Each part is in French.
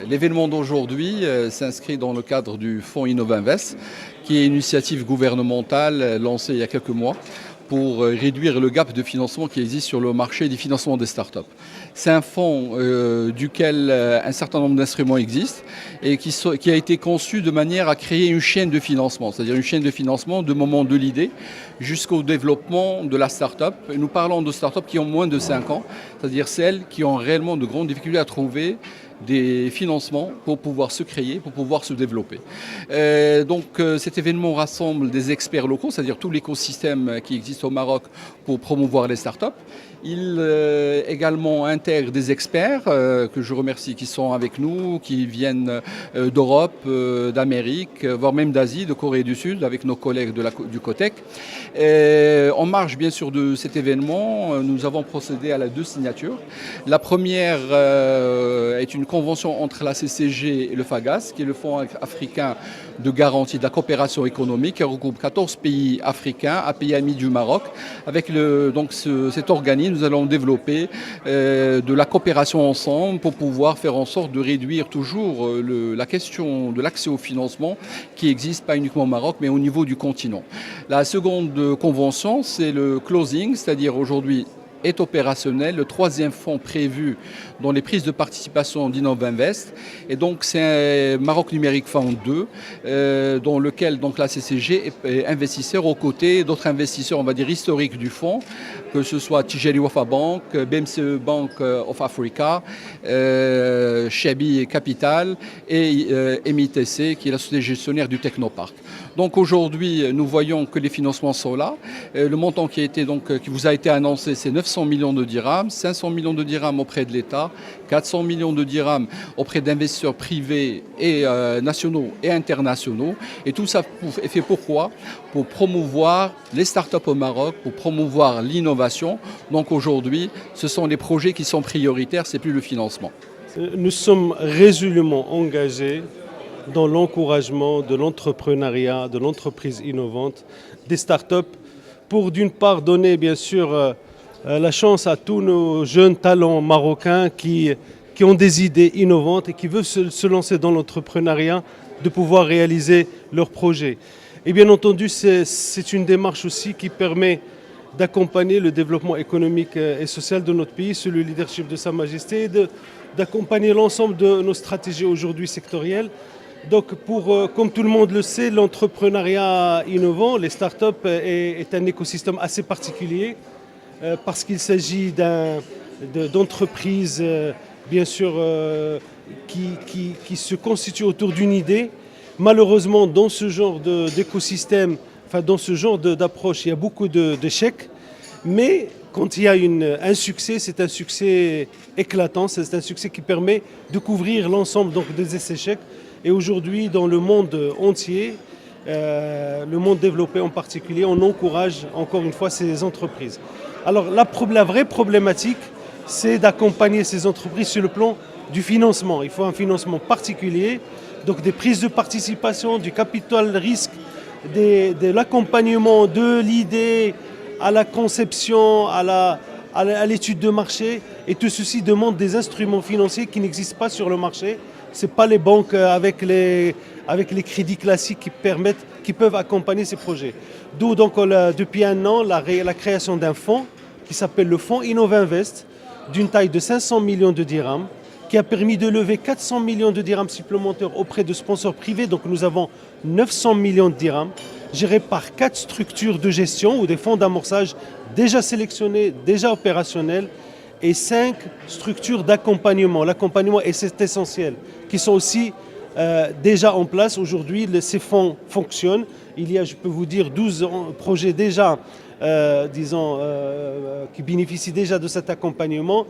L'événement d'aujourd'hui s'inscrit dans le cadre du fonds Innovinvest, qui est une initiative gouvernementale lancée il y a quelques mois pour réduire le gap de financement qui existe sur le marché des financements des startups. C'est un fonds duquel un certain nombre d'instruments existent et qui a été conçu de manière à créer une chaîne de financement, c'est-à-dire une chaîne de financement du moment de l'idée jusqu'au développement de la startup. Et nous parlons de startups qui ont moins de 5 ans, c'est-à-dire celles qui ont réellement de grandes difficultés à trouver des financements pour pouvoir se créer, pour pouvoir se développer. Cet événement rassemble des experts locaux, c'est-à-dire tout l'écosystème qui existe au Maroc pour promouvoir les startups. Il également intègre des experts que je remercie qui sont avec nous, qui viennent d'Europe, d'Amérique, voire même d'Asie, de Corée du Sud, avec nos collègues du COTEC. En marge bien sûr de cet événement, nous avons procédé à 2 signatures. La première est une convention entre la CCG et le FAGAS, qui est le Fonds africain de garantie de la coopération économique, qui regroupe 14 pays africains, un pays ami du Maroc. Avec cet organisme, nous allons développer de la coopération ensemble pour pouvoir faire en sorte de réduire toujours la question de l'accès au financement qui existe pas uniquement au Maroc, mais au niveau du continent. La seconde convention, c'est le closing, c'est-à-dire aujourd'hui est opérationnel, le 3e fonds prévu dans les prises de participation d'Innovinvest. Et donc c'est un Maroc Numérique Fund 2, dans lequel donc, la CCG est investisseur aux côtés d'autres investisseurs, on va dire, historiques du fonds, que ce soit Tijari Wafa Bank, BMCE Bank of Africa, Shabi Capital et MITC, qui est la société gestionnaire du Technopark. Donc aujourd'hui, nous voyons que les financements sont là. Le montant qui vous a été annoncé, c'est 900 millions de dirhams, 500 millions de dirhams auprès de l'État, 400 millions de dirhams auprès d'investisseurs privés et nationaux et internationaux. Et tout ça est fait pourquoi ? Pour promouvoir les startups au Maroc, pour promouvoir l'innovation. Donc aujourd'hui, ce sont les projets qui sont prioritaires, c'est plus le financement. Nous sommes résolument engagés dans l'encouragement de l'entrepreneuriat, de l'entreprise innovante, des startups, pour d'une part donner bien sûr la chance à tous nos jeunes talents marocains qui ont des idées innovantes et qui veulent se lancer dans l'entrepreneuriat, de pouvoir réaliser leurs projets. Et bien entendu, c'est une démarche aussi qui permet d'accompagner le développement économique et social de notre pays sous le leadership de Sa Majesté et d'accompagner l'ensemble de nos stratégies aujourd'hui sectorielles. Donc, comme tout le monde le sait, l'entrepreneuriat innovant, les startups, est un écosystème assez particulier parce qu'il s'agit d'entreprises, bien sûr, qui se constituent autour d'une idée. Malheureusement, dans ce genre d'écosystème, dans ce genre d'approche, il y a beaucoup d'échecs. Mais quand il y a un succès, c'est un succès éclatant, c'est un succès qui permet de couvrir l'ensemble des échecs. Et aujourd'hui, dans le monde entier, le monde développé en particulier, on encourage encore une fois ces entreprises. Alors la vraie problématique, c'est d'accompagner ces entreprises sur le plan du financement. Il faut un financement particulier, donc des prises de participation, du capital risque, de l'accompagnement de l'idée à la conception, à l'étude de marché. Et tout ceci demande des instruments financiers qui n'existent pas sur le marché. Ce n'est pas les banques avec les crédits classiques qui peuvent accompagner ces projets. D'où donc depuis un an la création d'un fonds qui s'appelle le fonds Innovinvest, d'une taille de 500 millions de dirhams, qui a permis de lever 400 millions de dirhams supplémentaires auprès de sponsors privés. Donc nous avons 900 millions de dirhams, gérés par 4 structures de gestion ou des fonds d'amorçage déjà sélectionnés, déjà opérationnels, et 5 structures d'accompagnement. L'accompagnement est essentiel, qui sont aussi déjà en place. Aujourd'hui, ces fonds fonctionnent. Il y a, je peux vous dire, 12 projets déjà, qui bénéficient déjà de cet accompagnement.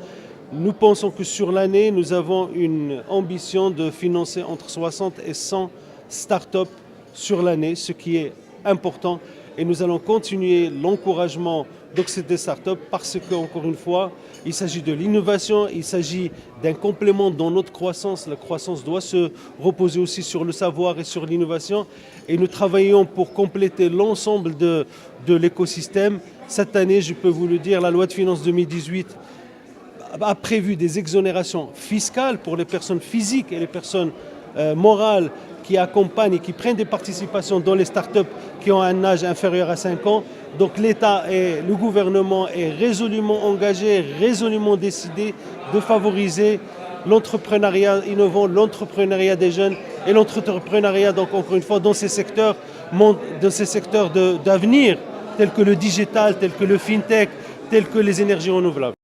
Nous pensons que sur l'année, nous avons une ambition de financer entre 60 et 100 startups sur l'année, ce qui est important. Et nous allons continuer l'encouragement des startups parce qu'encore une fois, il s'agit de l'innovation, il s'agit d'un complément dans notre croissance. La croissance doit se reposer aussi sur le savoir et sur l'innovation. Et nous travaillons pour compléter l'ensemble de l'écosystème. Cette année, je peux vous le dire, la loi de finances 2018 a prévu des exonérations fiscales pour les personnes physiques et les personnes morales qui accompagnent et qui prennent des participations dans les startups qui ont un âge inférieur à 5 ans. Donc l'État et le gouvernement est résolument engagé, résolument décidé de favoriser l'entrepreneuriat innovant, l'entrepreneuriat des jeunes et l'entrepreneuriat, donc encore une fois, dans ces secteurs d'avenir, tels que le digital, tels que le fintech, tels que les énergies renouvelables.